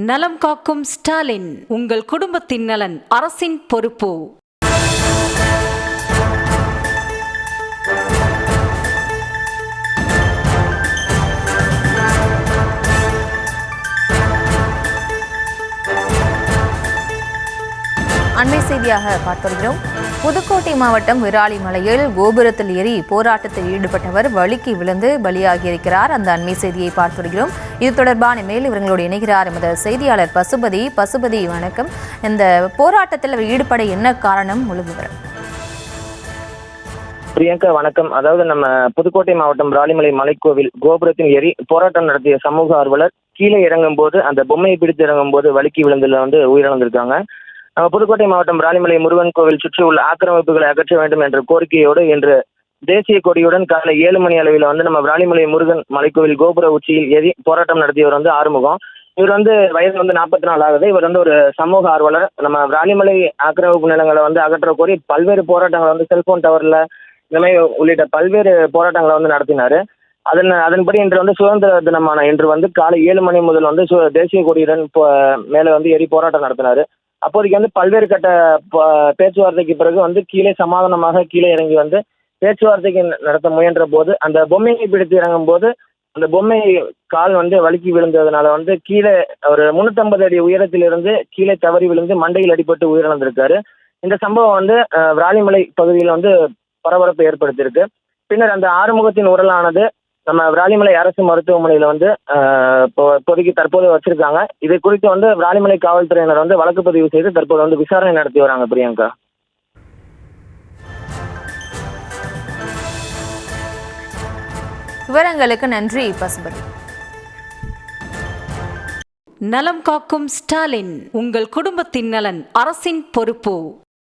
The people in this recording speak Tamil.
நலம் காக்கும் ஸ்டாலின், உங்கள் குடும்பத்தின் நலன் அரசின் பொறுப்பு. அண்மை செய்தியாக பார்த்திருக்கிறோம். புதுக்கோட்டை மாவட்டம் விராலிமலையில் கோபுரத்தில் ஏறி போராட்டத்தில் ஈடுபட்டவர் வழுக்கி விழுந்து பலியாகியிருக்கிறார். அந்த அண்மை செய்தியை பார்த்திருக்கிறோம். இது தொடர்பான மேல் இவர்களோடு இணைகிறார் எமது செய்தியாளர் பசுபதி. பசுபதி, வணக்கம். இந்த போராட்டத்தில் அவர் ஈடுபட என்ன காரணம், முழு விவரம்? பிரியங்கா, வணக்கம். அதாவது நம்ம புதுக்கோட்டை மாவட்டம் விராலிமலை மலைக்கோவில் கோபுரத்தில் ஏறி போராட்டம் நடத்திய சமூக ஆர்வலர் கீழே இறங்கும் போது அந்த பொம்மையை பிடித்து இறங்கும் போது வழுக்கி விழுந்ததுல உயிரிழந்திருக்காங்க. புதுக்கோட்டை மாவட்டம் விராலிமலை முருகன் கோவில் சுற்றி உள்ள ஆக்கிரமிப்புகளை அகற்ற வேண்டும் என்ற கோரிக்கையோடு இன்று தேசிய கொடியுடன் காலை 7 மணி அளவில் நம்ம விராலிமலை முருகன் மலைக்கோவில் கோபுர உச்சியில் ஏறி போராட்டம் நடத்தியவர் ஆறுமுகம். இவர் வயது 44 ஆகுது. இவர் ஒரு சமூக ஆர்வலர். நம்ம விராலிமலை ஆக்கிரமிப்பு நிலங்களை அகற்ற கோரி பல்வேறு போராட்டங்களை செல்போன் டவர்ல இந்த மாதிரி உள்ளிட்ட பல்வேறு போராட்டங்களை நடத்தினாரு. அதன்படி இன்று சுதந்திர தினமான இன்று காலை 7 மணி முதல் தேசிய கொடியுடன் மேலே ஏறி போராட்டம் நடத்தினாரு. அப்போதைக்கு பல்வேறு கட்ட பேச்சுவார்த்தைக்கு பிறகு கீழே சமாதானமாக கீழே இறங்கி பேச்சுவார்த்தைக்கு நடத்த முயன்ற போது அந்த பொம்மையை பிடித்து இறங்கும் போது அந்த பொம்மை கால் வழுக்கி விழுந்ததுனால கீழே ஒரு 350 அடி உயரத்திலிருந்து கீழே தவறி விழுந்து மண்டையில் அடிபட்டு உயிரிழந்திருக்காரு. இந்த சம்பவம் விராலிமலை பகுதியில் பரபரப்பை ஏற்படுத்தியிருக்கு. பின்னர் அந்த ஆறுமுகத்தின் உடலானது நம்ம விராலிமலை அரசு மருத்துவமனையில் இப்போதைக்கு தற்போது வச்சிருக்காங்க. இது குறித்து விராலிமலை காவல்துறையினர் வழக்கு பதிவு செய்து தற்போது விசாரணை நடத்தி வராங்க. பிரியங்கா, விவரங்களுக்கு நன்றி பசுபதி. நலம் காக்கும் ஸ்டாலின், உங்கள் குடும்பத்தின் நலன் அரசின் பொறுப்பு.